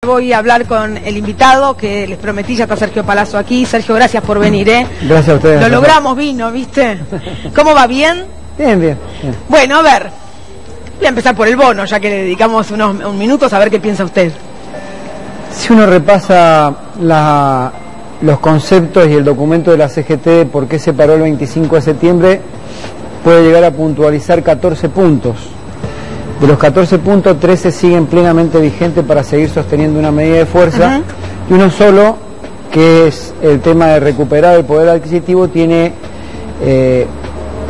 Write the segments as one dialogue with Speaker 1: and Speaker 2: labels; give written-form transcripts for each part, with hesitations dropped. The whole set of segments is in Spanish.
Speaker 1: Voy a hablar con el invitado que les prometí, ya está Sergio Palazzo aquí. Sergio, gracias por venir, ¿eh?
Speaker 2: Gracias a ustedes.
Speaker 1: Lo logramos, vino, ¿viste? ¿Cómo va? ¿Bien?
Speaker 2: Bien.
Speaker 1: Bueno, a ver, voy a empezar por el bono, ya que le dedicamos unos minutos a ver qué piensa usted.
Speaker 2: Si uno repasa los conceptos y el documento de la CGT de por qué se paró el 25 de septiembre, puede llegar a puntualizar 14 puntos. De los 14 puntos, 13 siguen plenamente vigentes para seguir sosteniendo una medida de fuerza, y uno solo, que es el tema de recuperar el poder adquisitivo, tiene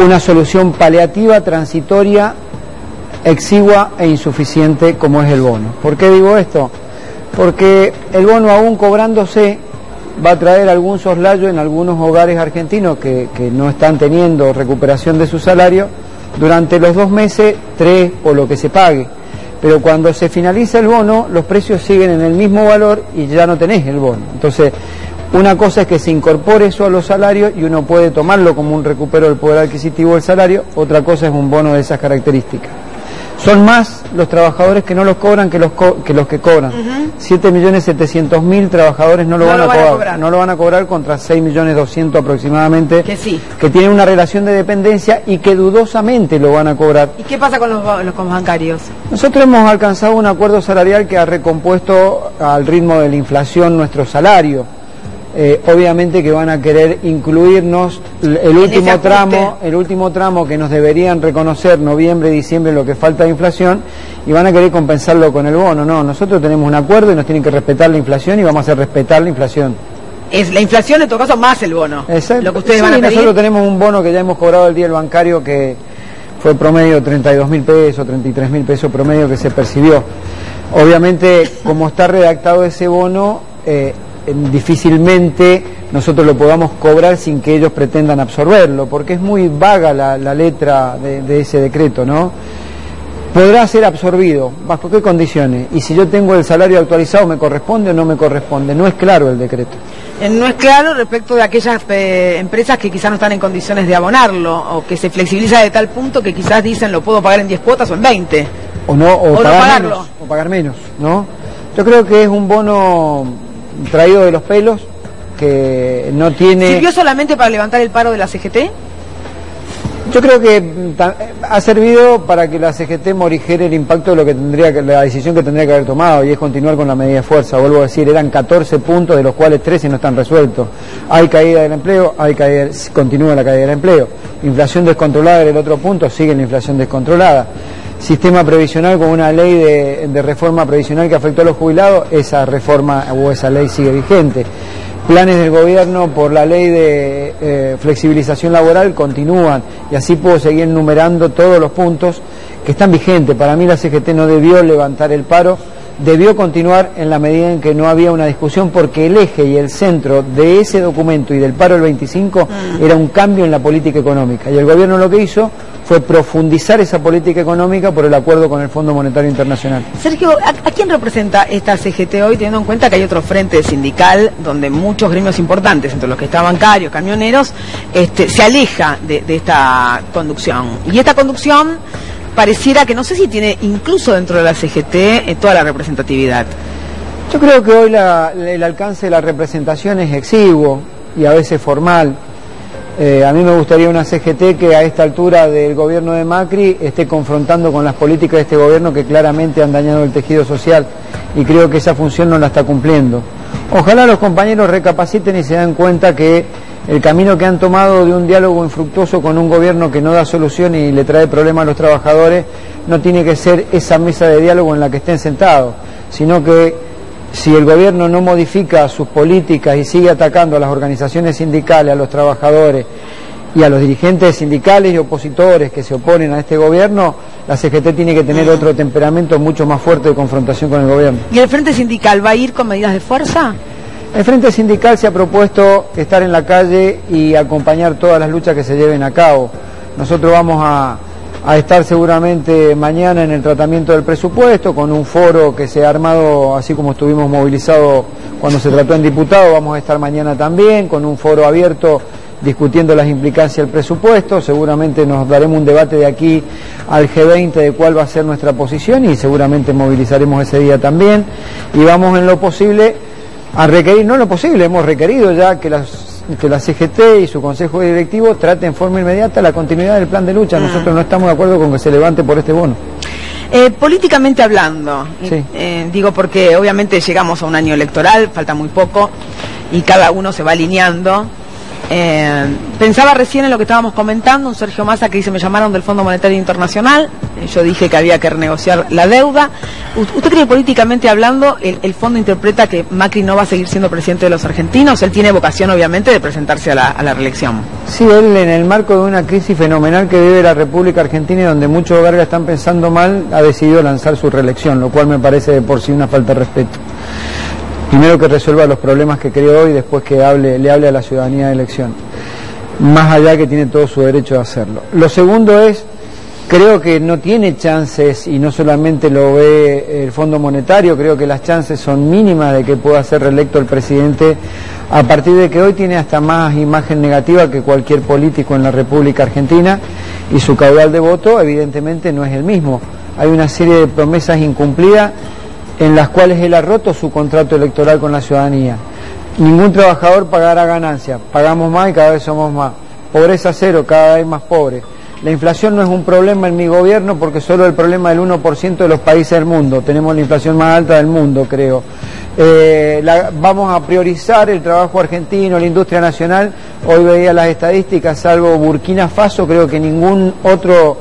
Speaker 2: una solución paliativa, transitoria, exigua e insuficiente, como es el bono. ¿Por qué digo esto? Porque el bono, aún cobrándose, va a traer algún soslayo en algunos hogares argentinos que no están teniendo recuperación de su salario durante los 2 meses, 3 o lo que se pague. Pero cuando se finaliza el bono, los precios siguen en el mismo valor y ya no tenés el bono. Entonces, una cosa es que se incorpore eso a los salarios y uno puede tomarlo como un recupero del poder adquisitivo del salario, otra cosa es un bono de esas características. Son más los trabajadores que no los cobran que los que cobran. 7.700.000 trabajadores no lo van a cobrar. No lo van a cobrar contra 6.200.000 aproximadamente, que tienen una relación de dependencia y que dudosamente lo van a cobrar.
Speaker 1: ¿Y qué pasa con los bancarios?
Speaker 2: Nosotros hemos alcanzado un acuerdo salarial que ha recompuesto al ritmo de la inflación nuestro salario. Obviamente que van a querer incluirnos el último tramo que nos deberían reconocer noviembre, diciembre, lo que falta de inflación, y van a querer compensarlo con el bono. No, nosotros tenemos un acuerdo y nos tienen que respetar la inflación y vamos a hacer respetar la inflación.
Speaker 1: Es la inflación, en todo caso, más el bono.
Speaker 2: Exacto.
Speaker 1: Lo que ustedes van a pedir.
Speaker 2: Nosotros tenemos un bono que ya hemos cobrado el día del bancario, que fue promedio 32.000 pesos, 33.000 pesos promedio que se percibió. Obviamente, como está redactado ese bono, difícilmente nosotros lo podamos cobrar sin que ellos pretendan absorberlo, porque es muy vaga la letra de ese decreto, ¿no? Podrá ser absorbido, ¿bajo qué condiciones? Y si yo tengo el salario actualizado, ¿me corresponde o no me corresponde? No es claro el decreto.
Speaker 1: No es claro respecto de aquellas empresas que quizás no están en condiciones de abonarlo, o que se flexibiliza de tal punto que quizás dicen lo puedo pagar en 10 cuotas o en 20.
Speaker 2: O pagar menos, ¿no? Yo creo que es un bono traído de los pelos, que no tiene...
Speaker 1: ¿Sirvió solamente para levantar el paro de la CGT?
Speaker 2: Yo creo que ha servido para que la CGT morigere el impacto de lo que la decisión que tendría que haber tomado, y es continuar con la medida de fuerza. Vuelvo a decir, eran 14 puntos, de los cuales 13 no están resueltos. Hay caída del empleo, continúa la caída del empleo. Inflación descontrolada era el otro punto, sigue la inflación descontrolada. Sistema previsional, con una ley de reforma previsional que afectó a los jubilados, esa reforma o esa ley sigue vigente. Planes del gobierno por la ley de flexibilización laboral continúan, y así puedo seguir enumerando todos los puntos que están vigentes. Para mí la CGT no debió levantar el paro, debió continuar en la medida en que no había una discusión, porque el eje y el centro de ese documento y del paro del 25 era un cambio en la política económica, y el gobierno lo que hizo fue profundizar esa política económica por el acuerdo con el Fondo Monetario Internacional.
Speaker 1: Sergio, ¿a quién representa esta CGT hoy, teniendo en cuenta que hay otro frente sindical donde muchos gremios importantes, entre los que está bancarios, camioneros, se aleja de esta conducción? Y esta conducción pareciera que, no sé si tiene incluso dentro de la CGT toda la representatividad.
Speaker 2: Yo creo que hoy el alcance de la representación es exiguo y a veces formal. A mí me gustaría una CGT que a esta altura del gobierno de Macri esté confrontando con las políticas de este gobierno, que claramente han dañado el tejido social, y creo que esa función no la está cumpliendo. Ojalá los compañeros recapaciten y se den cuenta que el camino que han tomado de un diálogo infructuoso con un gobierno que no da solución y le trae problemas a los trabajadores no tiene que ser esa mesa de diálogo en la que estén sentados, sino que si el gobierno no modifica sus políticas y sigue atacando a las organizaciones sindicales, a los trabajadores y a los dirigentes sindicales y opositores que se oponen a este gobierno, la CGT tiene que tener otro temperamento mucho más fuerte de confrontación con el gobierno.
Speaker 1: ¿Y el Frente Sindical va a ir con medidas de fuerza?
Speaker 2: El Frente Sindical se ha propuesto estar en la calle y acompañar todas las luchas que se lleven a cabo. Nosotros vamos a estar seguramente mañana en el tratamiento del presupuesto, con un foro que se ha armado, así como estuvimos movilizados cuando se trató en diputado, vamos a estar mañana también, con un foro abierto discutiendo las implicancias del presupuesto. Seguramente nos daremos un debate de aquí al G20 de cuál va a ser nuestra posición y seguramente movilizaremos ese día también. Y vamos en lo posible a requerir, no en lo posible, hemos requerido ya que la CGT y su consejo directivo trate en forma inmediata la continuidad del plan de lucha. Nosotros no estamos de acuerdo con que se levante por este bono.
Speaker 1: Políticamente hablando,
Speaker 2: sí.
Speaker 1: Digo porque obviamente llegamos a un año electoral, falta muy poco y cada uno se va alineando. Pensaba recién en lo que estábamos comentando, un Sergio Massa que dice: me llamaron del Fondo Monetario Internacional, yo dije que había que renegociar la deuda. ¿Usted cree que políticamente hablando el fondo interpreta que Macri no va a seguir siendo presidente de los argentinos? Él tiene vocación obviamente de presentarse a la reelección.
Speaker 2: Sí, él en el marco de una crisis fenomenal que vive la República Argentina y donde muchos hogares están pensando mal, ha decidido lanzar su reelección, lo cual me parece de por sí una falta de respeto. Primero que resuelva los problemas que creó y después que le hable a la ciudadanía de elección. Más allá que tiene todo su derecho de hacerlo. Lo segundo es, creo que no tiene chances, y no solamente lo ve el Fondo Monetario, creo que las chances son mínimas de que pueda ser reelecto el presidente, a partir de que hoy tiene hasta más imagen negativa que cualquier político en la República Argentina, y su caudal de voto evidentemente no es el mismo. Hay una serie de promesas incumplidas en las cuales él ha roto su contrato electoral con la ciudadanía. Ningún trabajador pagará ganancia, pagamos más y cada vez somos más. Pobreza cero, cada vez más pobres. La inflación no es un problema en mi gobierno porque solo el problema del 1% de los países del mundo. Tenemos la inflación más alta del mundo, creo. Vamos a priorizar el trabajo argentino, la industria nacional. Hoy veía las estadísticas, salvo Burkina Faso, creo que ningún otro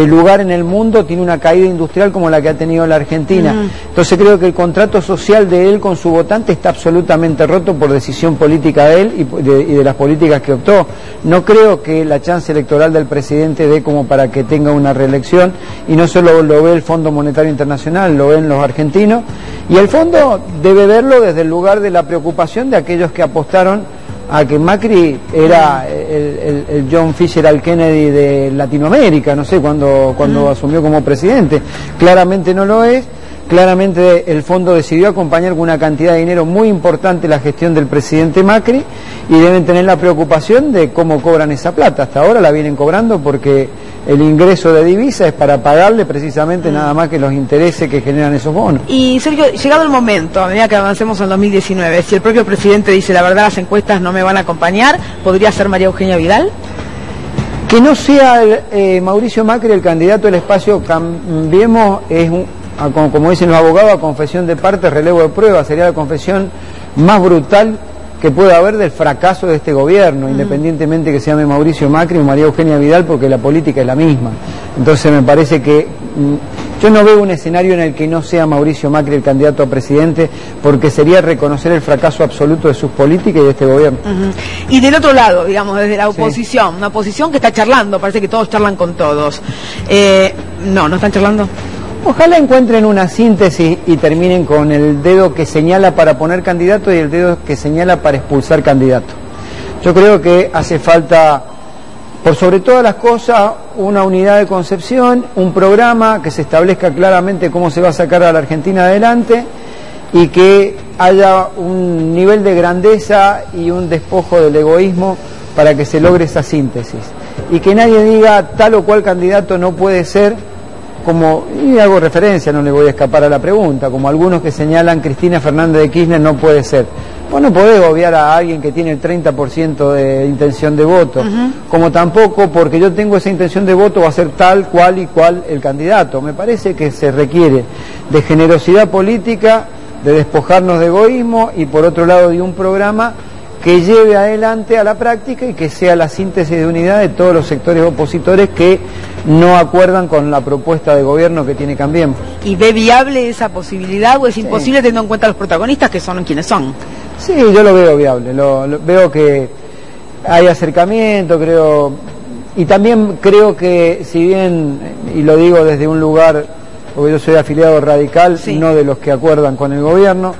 Speaker 2: lugar en el mundo tiene una caída industrial como la que ha tenido la Argentina. Entonces creo que el contrato social de él con su votante está absolutamente roto por decisión política de él y de las políticas que optó. No creo que la chance electoral del presidente dé como para que tenga una reelección, y no solo lo ve el Fondo Monetario Internacional, lo ven los argentinos, y el fondo debe verlo desde el lugar de la preocupación de aquellos que apostaron a que Macri era el John Fitzgerald Kennedy de Latinoamérica, no sé, cuando asumió como presidente. Claramente no lo es. Claramente el fondo decidió acompañar con una cantidad de dinero muy importante la gestión del presidente Macri, y deben tener la preocupación de cómo cobran esa plata. Hasta ahora la vienen cobrando porque el ingreso de divisa es para pagarle precisamente nada más que los intereses que generan esos bonos.
Speaker 1: Y Sergio, llegado el momento, a medida que avancemos en 2019, si el propio presidente dice la verdad, las encuestas no me van a acompañar, ¿podría ser María Eugenia Vidal?
Speaker 2: Que no sea Mauricio Macri el candidato del espacio Cambiemos es como dicen los abogados, a confesión de parte, relevo de prueba. Sería la confesión más brutal que pueda haber del fracaso de este gobierno, independientemente que se llame Mauricio Macri o María Eugenia Vidal, porque la política es la misma. Entonces me parece que yo no veo un escenario en el que no sea Mauricio Macri el candidato a presidente, porque sería reconocer el fracaso absoluto de sus políticas y de este gobierno.
Speaker 1: Y del otro lado, digamos, desde la oposición, sí. Una oposición que está charlando, parece que todos charlan con todos. ¿No están charlando?
Speaker 2: Ojalá encuentren una síntesis y terminen con el dedo que señala para poner candidato y el dedo que señala para expulsar candidato. Yo creo que hace falta, por sobre todas las cosas, una unidad de concepción, un programa que se establezca claramente cómo se va a sacar a la Argentina adelante, y que haya un nivel de grandeza y un despojo del egoísmo para que se logre esa síntesis. Y que nadie diga tal o cual candidato no puede ser, y hago referencia, no le voy a escapar a la pregunta, como algunos que señalan Cristina Fernández de Kirchner no puede ser. Vos no podés obviar a alguien que tiene el 30% de intención de voto, como tampoco porque yo tengo esa intención de voto va a ser tal cual y cual el candidato. Me parece que se requiere de generosidad política, de despojarnos de egoísmo y por otro lado de un programa que lleve adelante a la práctica y que sea la síntesis de unidad de todos los sectores opositores que no acuerdan con la propuesta de gobierno que tiene Cambiemos.
Speaker 1: ¿Y ve viable esa posibilidad o es imposible teniendo en cuenta los protagonistas que son quienes son?
Speaker 2: Sí, yo lo veo viable, veo que hay acercamiento, creo, y también creo que si bien, y lo digo desde un lugar, porque yo soy afiliado radical, no de los que acuerdan con el gobierno,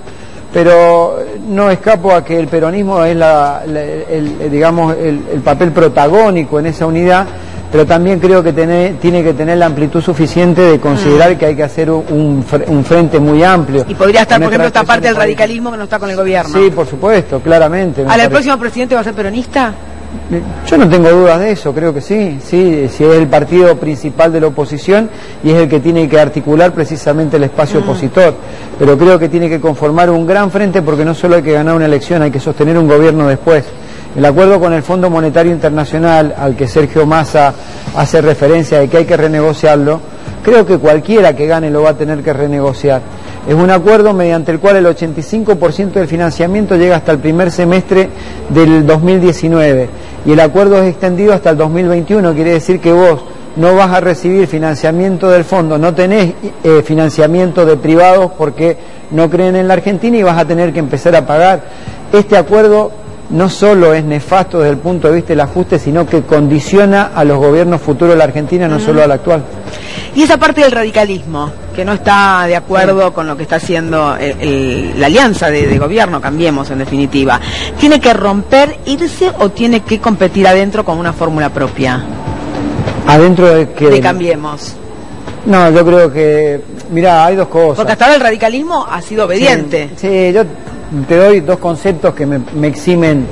Speaker 2: pero no escapo a que el peronismo es el papel protagónico en esa unidad, pero también creo que tiene que tener la amplitud suficiente de considerar que hay que hacer un frente muy amplio.
Speaker 1: Y podría estar, por ejemplo, esta parte del radicalismo que no está con el gobierno.
Speaker 2: Sí, por supuesto, claramente.
Speaker 1: ¿El próximo presidente va a ser peronista?
Speaker 2: Yo no tengo dudas de eso, creo que sí, si es el partido principal de la oposición y es el que tiene que articular precisamente el espacio opositor, pero creo que tiene que conformar un gran frente porque no solo hay que ganar una elección, hay que sostener un gobierno después. El acuerdo con el Fondo Monetario Internacional, al que Sergio Massa hace referencia de que hay que renegociarlo, creo que cualquiera que gane lo va a tener que renegociar. Es un acuerdo mediante el cual el 85% del financiamiento llega hasta el primer semestre del 2019 y el acuerdo es extendido hasta el 2021, quiere decir que vos no vas a recibir financiamiento del fondo, no tenés financiamiento de privados porque no creen en la Argentina y vas a tener que empezar a pagar. Este acuerdo no solo es nefasto desde el punto de vista del ajuste, sino que condiciona a los gobiernos futuros de la Argentina, no solo al actual.
Speaker 1: Y esa parte del radicalismo, que no está de acuerdo con lo que está haciendo la alianza de gobierno, Cambiemos en definitiva, ¿tiene que romper, irse o tiene que competir adentro con una fórmula propia?
Speaker 2: ¿Adentro de qué?
Speaker 1: De Cambiemos.
Speaker 2: No, yo creo que, mirá, hay dos cosas.
Speaker 1: Porque hasta ahora el radicalismo ha sido obediente.
Speaker 2: Sí, yo te doy dos conceptos que me eximen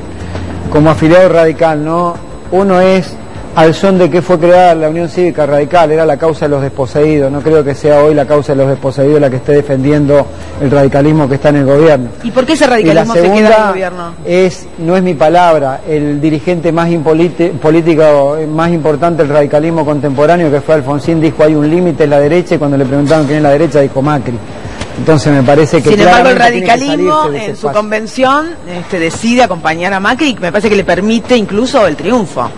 Speaker 2: como afiliado radical, ¿no? Uno es al son de que fue creada la Unión Cívica Radical, era la causa de los desposeídos. No creo que sea hoy la causa de los desposeídos la que esté defendiendo el radicalismo que está en el gobierno.
Speaker 1: ¿Y por qué ese radicalismo se queda en el gobierno?
Speaker 2: No es mi palabra, el dirigente más político más importante del radicalismo contemporáneo, que fue Alfonsín, dijo hay un límite en la derecha, y cuando le preguntaron quién es la derecha dijo Macri. Entonces me parece que
Speaker 1: sin embargo el radicalismo en su convención decide acompañar a Macri y me parece que le permite incluso el triunfo.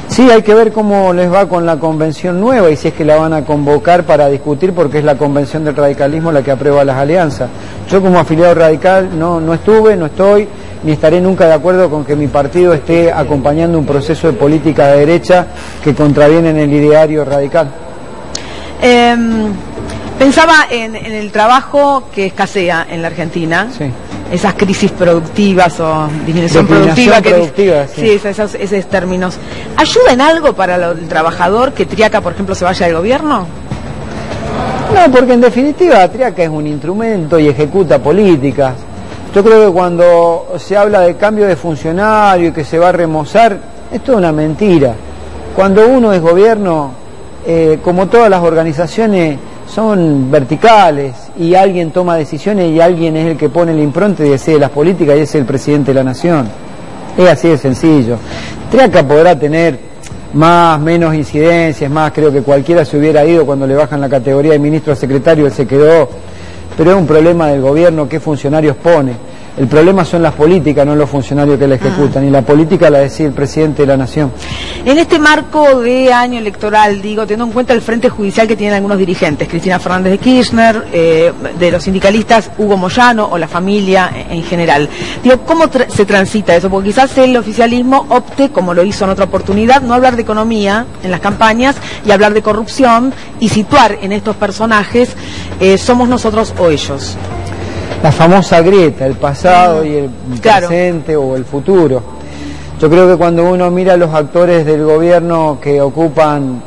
Speaker 2: Sí, hay que ver cómo les va con la convención nueva y si es que la van a convocar para discutir, porque es la convención del radicalismo la que aprueba las alianzas. Yo como afiliado radical no estuve, no estoy, ni estaré nunca de acuerdo con que mi partido esté acompañando un proceso de política de derecha que contraviene en el ideario radical.
Speaker 1: Pensaba en el trabajo que escasea en la Argentina.
Speaker 2: Sí.
Speaker 1: Esas crisis productivas o disminución productiva,
Speaker 2: sí,
Speaker 1: esos términos. ¿Ayuda en algo para el trabajador que Triaca, por ejemplo, se vaya del gobierno?
Speaker 2: No, porque en definitiva Triaca es un instrumento y ejecuta políticas. Yo creo que cuando se habla de cambio de funcionario y que se va a remozar, esto es una mentira. Cuando uno es gobierno, como todas las organizaciones, son verticales y alguien toma decisiones y alguien es el que pone la impronta y decide las políticas y es el presidente de la nación. Es así de sencillo. Triaca podrá tener más, menos incidencias, más, creo que cualquiera se hubiera ido cuando le bajan la categoría de ministro a secretario, él se quedó, pero es un problema del gobierno qué funcionarios pone. El problema son las políticas, no los funcionarios que la ejecutan, y la política la decide el presidente de la nación.
Speaker 1: En este marco de año electoral, digo, teniendo en cuenta el frente judicial que tienen algunos dirigentes, Cristina Fernández de Kirchner, de los sindicalistas Hugo Moyano o la familia en general, digo, ¿cómo se transita eso? Porque quizás el oficialismo opte, como lo hizo en otra oportunidad, no hablar de economía en las campañas y hablar de corrupción y situar en estos personajes somos nosotros o ellos.
Speaker 2: La famosa grieta, el pasado y el presente o el futuro. Yo creo que cuando uno mira a los actores del gobierno que ocupan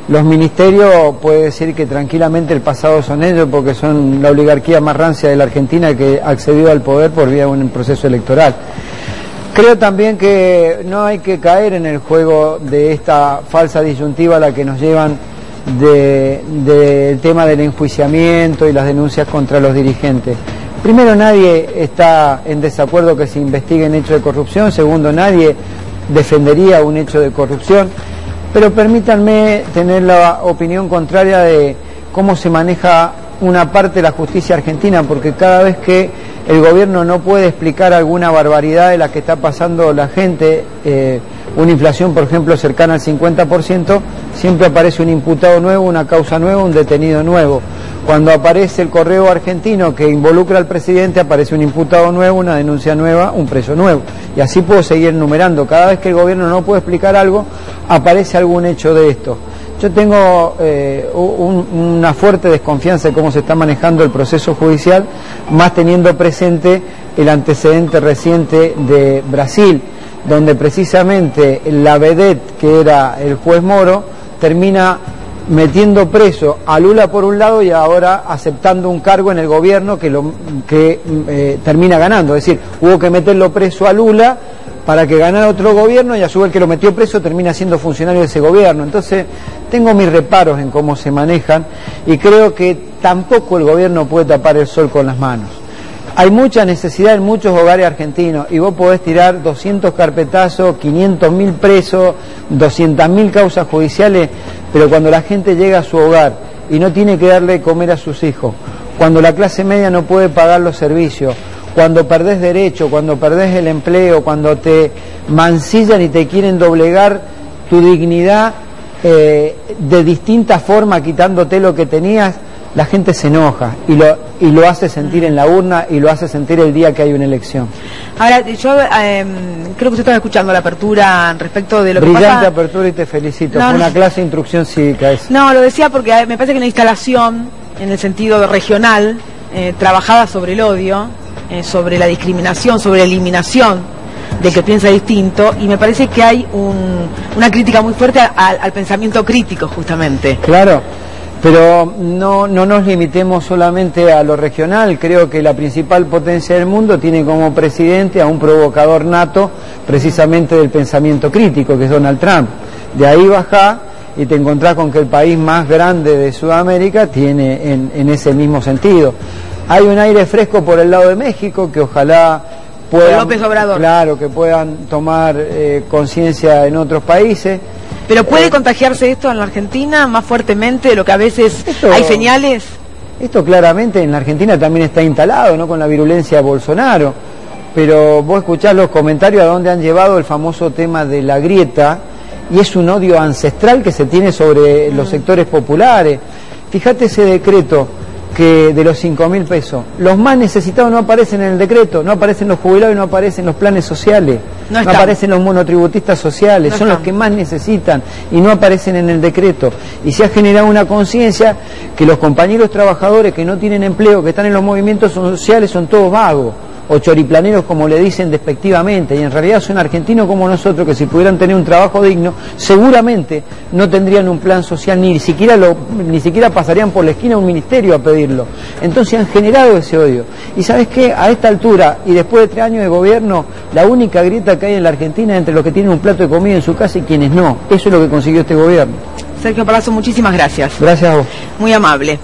Speaker 2: los ministerios, puede decir que tranquilamente el pasado son ellos, porque son la oligarquía más rancia de la Argentina que accedió al poder por vía de un proceso electoral. Creo también que no hay que caer en el juego de esta falsa disyuntiva a la que nos llevan del tema del enjuiciamiento y las denuncias contra los dirigentes. Primero, nadie está en desacuerdo que se investiguen hechos de corrupción. Segundo, nadie defendería un hecho de corrupción. Pero permítanme tener la opinión contraria de cómo se maneja una parte de la justicia argentina, porque cada vez que el gobierno no puede explicar alguna barbaridad de la que está pasando la gente, una inflación, por ejemplo, cercana al 50%, siempre aparece un imputado nuevo, una causa nueva, un detenido nuevo. Cuando aparece el correo argentino que involucra al presidente, aparece un imputado nuevo, una denuncia nueva, un preso nuevo. Y así puedo seguir enumerando. Cada vez que el gobierno no puede explicar algo, aparece algún hecho de esto. Yo tengo una fuerte desconfianza de cómo se está manejando el proceso judicial, más teniendo presente el antecedente reciente de Brasil, donde precisamente la vedette que era el juez Moro termina metiendo preso a Lula por un lado y ahora aceptando un cargo en el gobierno que termina ganando. Es decir, hubo que meterlo preso a Lula para que ganara otro gobierno, y a su vez el que lo metió preso termina siendo funcionario de ese gobierno. Entonces tengo mis reparos en cómo se manejan, y creo que tampoco el gobierno puede tapar el sol con las manos. Hay mucha necesidad en muchos hogares argentinos, y vos podés tirar 200 carpetazos, 500.000 presos, 200.000 causas judiciales, pero cuando la gente llega a su hogar y no tiene que darle de comer a sus hijos, cuando la clase media no puede pagar los servicios, cuando perdés derecho, cuando perdés el empleo, cuando te mancillan y te quieren doblegar tu dignidad de distinta forma, quitándote lo que tenías, la gente se enoja y lo hace sentir en la urna, y lo hace sentir el día que hay una elección.
Speaker 1: Ahora, yo creo que usted estaba escuchando la apertura respecto de lo que pasa.
Speaker 2: Brillante apertura, y te felicito. Fue una clase de instrucción cívica eso.
Speaker 1: No, lo decía porque me parece que una instalación, en el sentido regional, trabajada sobre el odio, sobre la discriminación, sobre la eliminación del que piensa distinto, y me parece que hay una crítica muy fuerte al pensamiento crítico, justamente.
Speaker 2: Claro, pero no nos limitemos solamente a lo regional. Creo que la principal potencia del mundo tiene como presidente a un provocador nato precisamente del pensamiento crítico, que es Donald Trump. De ahí bajá y te encontrás con que el país más grande de Sudamérica tiene en ese mismo sentido. Hay un aire fresco por el lado de México, que ojalá puedan,
Speaker 1: López Obrador.
Speaker 2: Claro, que puedan tomar conciencia en otros países.
Speaker 1: Pero ¿puede contagiarse esto en la Argentina más fuertemente de lo que a veces hay señales?
Speaker 2: Esto claramente en la Argentina también está instalado, ¿no?, con la virulencia de Bolsonaro. Pero vos escuchás los comentarios a dónde han llevado el famoso tema de la grieta, y es un odio ancestral que se tiene sobre los sectores populares. Fíjate ese decreto que de los 5.000 pesos, los más necesitados no aparecen en el decreto, no aparecen los jubilados y no aparecen los planes sociales, no aparecen los monotributistas sociales, son los que más necesitan y no aparecen en el decreto. Y se ha generado una conciencia que los compañeros trabajadores que no tienen empleo, que están en los movimientos sociales, son todos vagos o choriplaneros, como le dicen despectivamente, y en realidad son argentinos como nosotros, que si pudieran tener un trabajo digno, seguramente no tendrían un plan social, ni siquiera pasarían por la esquina de un ministerio a pedirlo. Entonces han generado ese odio. Y ¿sabes qué? A esta altura, y después de 3 años de gobierno, la única grieta que hay en la Argentina es entre los que tienen un plato de comida en su casa y quienes no. Eso es lo que consiguió este gobierno.
Speaker 1: Sergio Palazzo, muchísimas gracias.
Speaker 2: Gracias a vos.
Speaker 1: Muy amable.